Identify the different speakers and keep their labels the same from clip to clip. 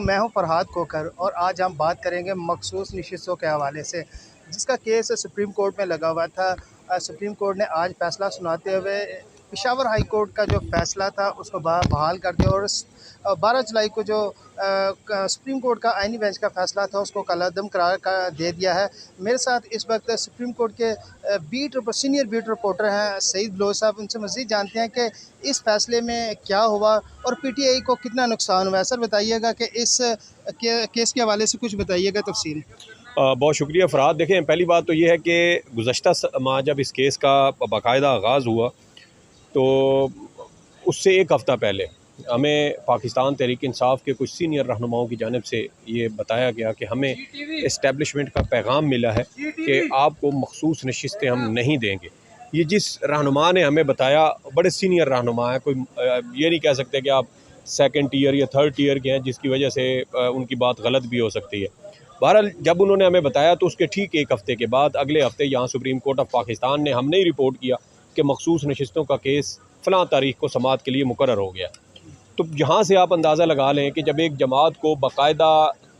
Speaker 1: मैं हूं फरहाद कोकर और आज हम बात करेंगे मखसूस नशिस्तों के हवाले से, जिसका केस सुप्रीम कोर्ट में लगा हुआ था। सुप्रीम कोर्ट ने आज फैसला सुनाते हुए पेशावर हाई कोर्ट का जो फैसला था उसको बहाल कर दिया और 12 जुलाई को जो सुप्रीम कोर्ट का आईनी बेंच का फैसला था उसको कलअदम करार दे दिया है। मेरे साथ इस वक्त सुप्रीम कोर्ट के सीनियर बीट रिपोर्टर हैं सईद बलोच साहब। उनसे मज़ीद जानते हैं कि इस फैसले में क्या हुआ और पीटीआई को कितना नुकसान हुआ है। सर बताइएगा कि इस केस के हवाले से कुछ बताइएगा तफसील।
Speaker 2: बहुत शुक्रिया फ़रहाद। देखें, पहली बात तो ये है कि गुज़श्ता माह जब इस केस का बाकायदा आगाज़ हुआ तो उससे एक हफ़्ता पहले हमें पाकिस्तान तहरीक इंसाफ के कुछ सीनियर रहनुमाओं की जानिब से ये बताया गया कि हमें इस्टेब्लिशमेंट का पैगाम मिला है कि आपको मखसूस नशिस्तें हम नहीं देंगे। ये जिस रहनुमा ने हमें बताया, बड़े सीनियर रहनुमा है, कोई ये नहीं कह सकते कि आप सेकंड टीयर या थर्ड टीयर के हैं जिसकी वजह से उनकी बात गलत भी हो सकती है। बहरहाल जब उन्होंने हमें बताया तो उसके ठीक एक हफ़्ते के बाद अगले हफ़्ते यहाँ सुप्रीम कोर्ट ऑफ पाकिस्तान ने हमने ही रिपोर्ट किया कि मखसूस नशिस्तों का केस फ़लाँ तारीख को समाअत के लिए मुकर्रर हो गया। तो यहाँ से आप अंदाज़ा लगा लें कि जब एक जमात को बाकायदा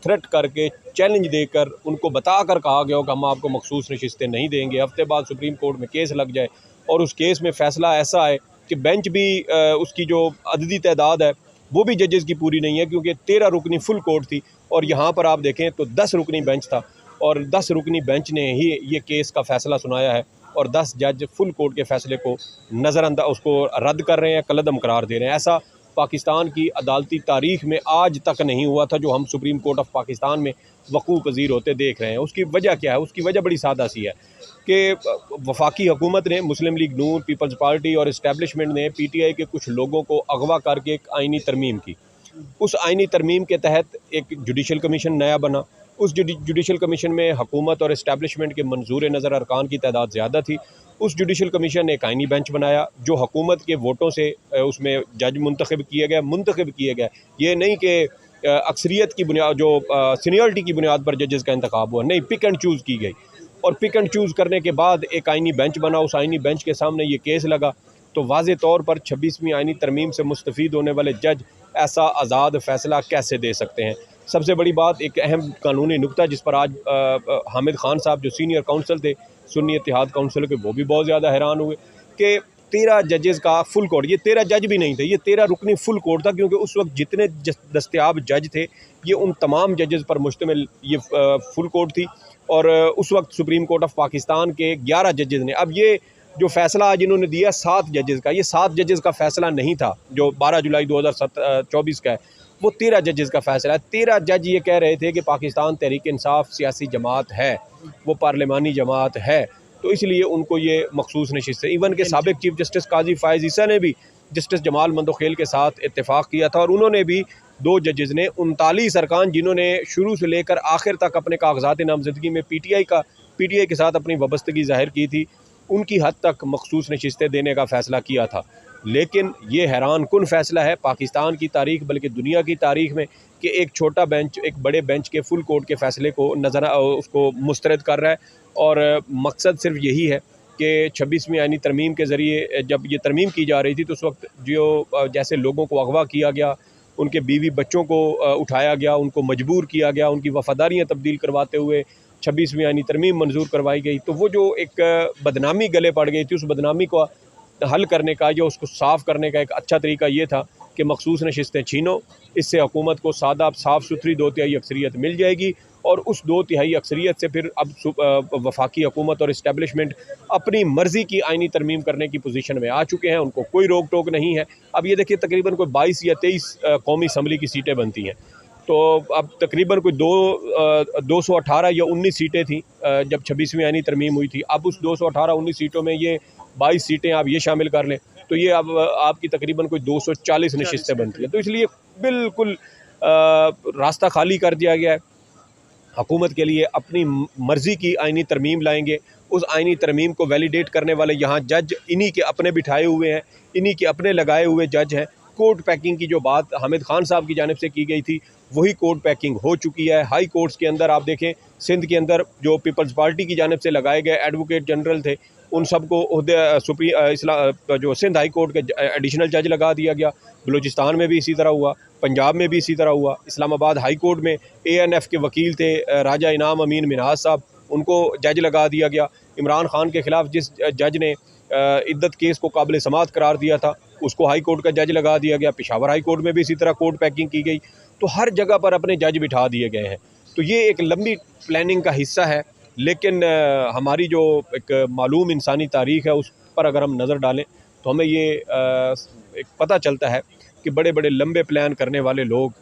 Speaker 2: थ्रेट करके चैलेंज देकर उनको बता कर कहा गया हो कि हम आपको मखसूस नशिस्तें नहीं देंगे, हफ्ते बाद सुप्रीम कोर्ट में केस लग जाए और उस केस में फ़ैसला ऐसा है कि बेंच भी उसकी जो अददी तादाद है वो भी जजेस की पूरी नहीं है, क्योंकि 13 रुकनी फुल कोर्ट थी और यहाँ पर आप देखें तो 10 रुकनी बेंच था और 10 रुकनी बेंच ने ही ये केस का फ़ैसला सुनाया है और 10 जज फुल कोर्ट के फ़ैसले को नज़रअंदाज उसको रद्द कर रहे हैं, कलअदम करार दे रहे हैं। ऐसा पाकिस्तान की अदालती तारीख़ में आज तक नहीं हुआ था जो हम सुप्रीम कोर्ट ऑफ पाकिस्तान में वक़ू पज़ीर होते देख रहे हैं। उसकी वजह क्या है? उसकी वजह बड़ी सादा सी है कि वफाकी हुकूमत ने, मुस्लिम लीग नून, पीपल्स पार्टी और इस्टेब्लिशमेंट ने पीटीआई के कुछ लोगों को अगवा करके एक आइनी तरमीम की। उस आइनी तरमीम के तहत एक जुडिशल कमीशन नया बना। उस जुडिशल कमीशन में हुकूमत और इस्टेब्लिशमेंट के मंजूर नज़र अरकान की तादाद ज़्यादा थी। उस जुडिशल कमीशन ने एक आइनी बेंच बनाया जो हुकूमत के वोटों से उसमें जज मुंतखब किए गए। ये नहीं कि अक्सरियत की बुनियाद, जो सीनियरिटी की बुनियाद पर जजेस का इंतखाब हुआ, नहीं, पिक एंड चूज़ की गई और पिक एंड चूज़ करने के बाद एक आइनी बेंच बना। उस आइनी बेंच के सामने ये केस लगा तो वाज़े तौर पर 26वीं आइनी तरमीम से मुस्तफ़ीद होने वाले जज ऐसा आज़ाद फ़ैसला कैसे दे सकते हैं। सबसे बड़ी बात, एक अहम कानूनी नुक्ता जिस पर आज हामिद खान साहब जो सीनियर काउंसिल थे सुन्नी इत्तेहाद काउंसिल के, वो भी बहुत ज़्यादा हैरान हुए कि 13 जजेस का फुल कोर्ट, ये 13 जज भी नहीं थे, ये 13 रुकनी फुल कोर्ट था, क्योंकि उस वक्त जितने दस्तयाब जज थे ये उन तमाम जजेस पर मुश्तमिल ये फुल कोर्ट थी। और उस वक्त सुप्रीम कोर्ट ऑफ पाकिस्तान के 11 जजेस ने, अब ये जो फ़ैसला आज इन्होंने दिया 7 जजेस का, ये 7 जजेस का फ़ैसला नहीं था जो 12 जुलाई 2024 का है, वो 13 जजेस का फ़ैसला है। 13 जज ये कह रहे थे कि पाकिस्तान तहरीक इंसाफ सियासी जमात है, वो पार्लिमानी जमात है, तो इसलिए उनको ये मखसूस नशिस्त है। इवन के साबिक चीफ जस्टिस काजी फ़ायज़ ईसा ने भी जस्टिस जमाल मंदोखेल के साथ इत्तेफाक किया था और उन्होंने भी, 2 जजेस ने 39 अरकान जिन्होंने शुरू से लेकर आखिर तक अपने कागजात नामजदगी में पीटीआई के साथ अपनी वाबस्तगी ज़ाहिर की थी, उनकी हद तक मखसूस नशिस्तें देने का फ़ैसला किया था। लेकिन ये हैरान कुन फ़ैसला है पाकिस्तान की तारीख़, बल्कि दुनिया की तारीख़ में, कि एक छोटा बेंच एक बड़े बेंच के फुल कोर्ट के फ़ैसले को उसको मुस्तरद कर रहा है। और मकसद सिर्फ यही है कि 26वीं आइनी तरमीम के ज़रिए जब ये तरमीम की जा रही थी तो उस वक्त जो जैसे लोगों को अगवा किया गया, उनके बीवी बच्चों को उठाया गया, उनको मजबूर किया गया, उनकी वफ़ादारियाँ तब्दील करवाते हुए 26वीं आइनी तरमीम मंजूर करवाई गई, तो वो जो एक बदनामी गले पड़ गई थी, उस बदनामी को हल करने का या उसको साफ़ करने का एक अच्छा तरीका ये था कि मखसूस नशिस्तें छीनो। इससे हुकूमत को साफ़ सुथरी 2/3 अक्सरियत मिल जाएगी और उस 2/3 अक्सरियत से फिर अब वफाकी हुकूमत और इस्टेब्लिशमेंट अपनी मर्ज़ी की आइनी तरमीम करने की पोजीशन में आ चुके हैं, उनको कोई रोक टोक नहीं है। अब ये देखिए, तकरीबन कोई 22 या 23 कौमी असम्बली की सीटें बनती हैं, तो अब तकरीबन कोई 218 या 19 सीटें थी जब 26वीं आइनी तरमीम हुई थी। अब उस 218-19 सीटों में ये 22 सीटें आप ये शामिल कर लें तो ये अब आपकी तकरीबन कोई 240 नशिस्तें बनती हैं। तो इसलिए बिल्कुल रास्ता खाली कर दिया गया है। हुकूमत के लिए अपनी मर्ज़ी की आइनी तरमीम लाएंगे, उस आइनी तरमीम को वैलिडेट करने वाले यहाँ जज इन्हीं के अपने बिठाए हुए हैं, इन्हीं के अपने लगाए हुए जज हैं, कोर्ट पैकिंग की जो बात हामिद खान साहब की जानिब से की गई थी वही कोर्ट पैकिंग हो चुकी है। हाई कोर्ट्स के अंदर आप देखें, सिंध के अंदर जो पीपल्स पार्टी की जानिब से लगाए गए एडवोकेट जनरल थे उन सबको जो सिंध हाई कोर्ट के एडिशनल जज लगा दिया गया। बलूचिस्तान में भी इसी तरह हुआ, पंजाब में भी इसी तरह हुआ। इस्लामाबाद हाई कोर्ट में ANF के वकील थे राजा इनाम अमीन मिनहाज साहब, उनको जज लगा दिया गया। इमरान खान के ख़िलाफ़ जिस जज ने इद्दत केस को काबिल समाअत करार दिया था उसको हाई कोर्ट का जज लगा दिया गया। पेशावर हाई कोर्ट में भी इसी तरह कोर्ट पैकिंग की गई। तो हर जगह पर अपने जज बिठा दिए गए हैं। तो ये एक लंबी प्लानिंग का हिस्सा है, लेकिन हमारी जो एक मालूम इंसानी तारीख़ है उस पर अगर हम नज़र डालें तो हमें ये एक पता चलता है कि बड़े बड़े लंबे प्लान करने वाले लोग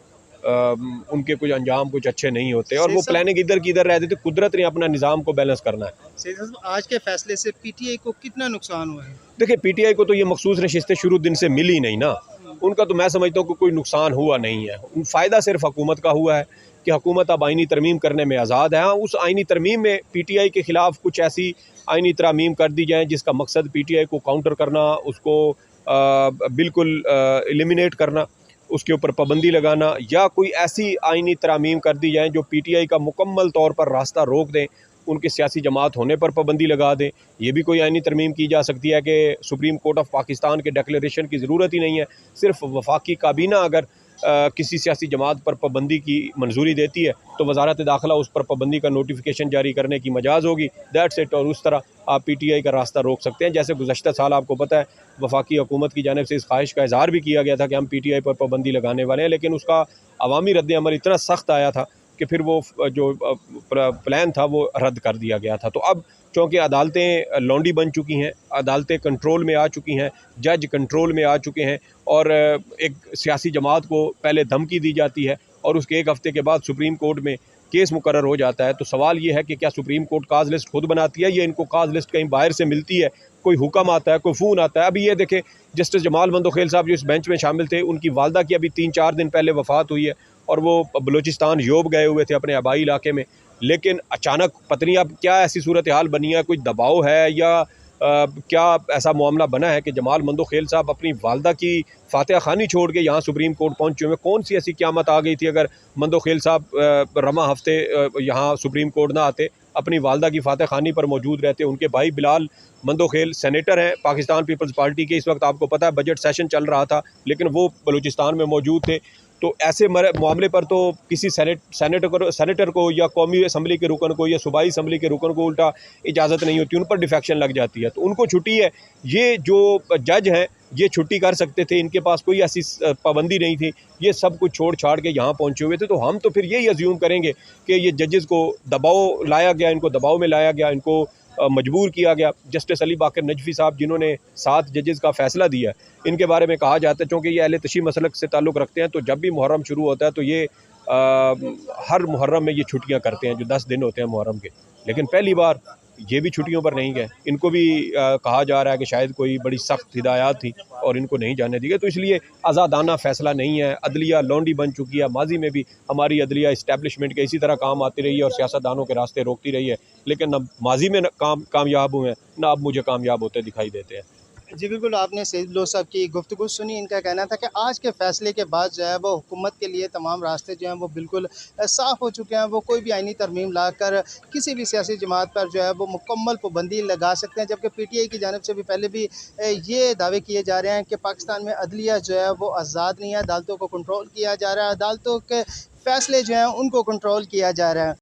Speaker 2: उनके कुछ अंजाम कुछ अच्छे नहीं होते और वो प्लानिंग इधर की इधर रहती थी। कुदरत ने अपना निज़ाम को बैलेंस करना है।
Speaker 1: आज के फैसले से PTI को कितना नुकसान हुआ है?
Speaker 2: देखिए, PTI को तो ये मखसूस नशिस्तें शुरू दिन से मिली नहीं ना, उनका तो मैं समझता हूँ कि कोई नुकसान हुआ नहीं है। फ़ायदा सिर्फ हुकूमत का हुआ है कि हुकूमत अब आइनी तरमीम करने में आज़ाद है। हाँ, उस आइनी तरमीम में PTI के ख़िलाफ़ कुछ ऐसी आइनी तरमीम कर दी जाए जिसका मकसद PTI को काउंटर करना, उसको बिल्कुल एलिमिनेट करना, उसके ऊपर पाबंदी लगाना, या कोई ऐसी आइनी तरमीम कर दी जाए जो PTI का मुकम्मल तौर पर रास्ता रोक दें, उनकी सियासी जमात होने पर पाबंदी लगा दें। ये भी कोई आइनी तरमीम की जा सकती है कि सुप्रीम कोर्ट ऑफ पाकिस्तान के डिक्लेरेशन की ज़रूरत ही नहीं है। सिर्फ वफाकी काबीना अगर किसी सियासी जमात पर पाबंदी की मंजूरी देती है तो वजारत दाखिला उस पर पाबंदी का नोटिफिकेशन जारी करने की मजाज़ होगी। That's it. और उस तरह आप PTI का रास्ता रोक सकते हैं। जैसे गुज़श्ता साल आपको पता है वफाकी हुकूमत की जानिब से इस ख्वाहिश का इज़हार भी किया गया था कि हम PTI पर पाबंदी लगाने वाले हैं, लेकिन उसका अवामी रद्द अमल इतना सख्त आया था कि फिर वो जो प्लान था वो रद्द कर दिया गया था। तो अब चूँकि अदालतें लौंडी बन चुकी हैं, अदालतें कंट्रोल में आ चुकी हैं, जज कंट्रोल में आ चुके हैं और एक सियासी जमात को पहले धमकी दी जाती है और उसके एक हफ़्ते के बाद सुप्रीम कोर्ट में केस मुकर्रर हो जाता है। तो सवाल ये है कि क्या सुप्रीम कोर्ट काज लिस्ट खुद बनाती है या इनको काज लिस्ट कहीं बाहर से मिलती है, कोई हुक्म आता है, कोई फ़ोन आता है। अभी ये देखें, जस्टिस जमाल मंदोखेल साहब जो इस बेंच में शामिल थे, उनकी वालदा की अभी 3-4 दिन पहले वफ़ात हुई है और वो बलूचिस्तान योब गए हुए थे अपने आबाई इलाके में। लेकिन अचानक पता नहीं अब क्या ऐसी सूरत हाल बनी है, कोई दबाव है या क्या ऐसा मामला बना है कि जमाल मंदोखेल साहब अपनी वालदा की फातिहा खानी छोड़ के यहाँ सुप्रीम कोर्ट पहुँचे हुए। कौन सी ऐसी क़यामत आ गई थी अगर मंदोखेल साहब रमा हफ्ते यहाँ सुप्रीम कोर्ट ना आते, अपनी वालदा की फातिहा खानी पर मौजूद रहते। उनके भाई बिलाल मंदोखेल सेनेटर हैं पाकिस्तान पीपल्स पार्टी के। इस वक्त आपको पता है बजट सेशन चल रहा था, लेकिन वो बलूचिस्तान में मौजूद थे। तो ऐसे मामले पर तो किसी सेनेटर को या कौमी असम्बली के रुकन को या सूबाई असम्बली के रुकन को उल्टा इजाज़त नहीं होती, उन पर डिफेक्शन लग जाती है। तो उनको छुट्टी है। ये जो जज हैं ये छुट्टी कर सकते थे, इनके पास कोई ऐसी पाबंदी नहीं थी। ये सब कुछ छोड़ छाड़ के यहाँ पहुँचे हुए थे। तो हम तो फिर यही अज्यूम करेंगे कि ये जजेस को दबाव लाया गया, इनको दबाव में लाया गया, इनको मजबूर किया गया। जस्टिस अली बाकर नजफी साहब जिन्होंने 7 जजेस का फ़ैसला दिया, इनके बारे में कहा जाता है चूँकि ये अहले तशी मसलक से ताल्लुक़ रखते हैं, तो जब भी मुहर्रम शुरू होता है तो ये हर मुहर्रम में ये छुट्टियाँ करते हैं जो 10 दिन होते हैं मुहर्रम के। लेकिन पहली बार ये भी छुट्टियों पर नहीं गए। इनको भी कहा जा रहा है कि शायद कोई बड़ी सख्त हिदायत थी और इनको नहीं जाने दी गई। तो इसलिए आज़ादाना फ़ैसला नहीं है। अदलिया लौंडी बन चुकी है। माजी में भी हमारी अदलिया इस्टेब्लिशमेंट के इसी तरह काम आती रही है और सियासतदानों के रास्ते रोकती रही है, लेकिन न माजी में कामयाब हुए हैं, ना अब मुझे कामयाब होते दिखाई देते हैं।
Speaker 1: जी बिल्कुल, आपने सईद बलोच साहब की गुफ्तगू सुनी। इनका कहना था कि आज के फ़ैसले के बाद जो है वो हुकूमत के लिए तमाम रास्ते जो हैं वो बिल्कुल साफ़ हो चुके हैं। वो कोई भी आइनी तरमीम लाकर किसी भी सियासी जमात पर जो है वो मुकम्मल पाबंदी लगा सकते हैं। जबकि PTI की जानिब से भी पहले भी ये दावे किए जा रहे हैं कि पाकिस्तान में अदलिया जो है वो आज़ाद नहीं है, अदालतों को कंट्रोल किया जा रहा है, अदालतों के फ़ैसले जो हैं उनको कंट्रोल किया जा रहा है।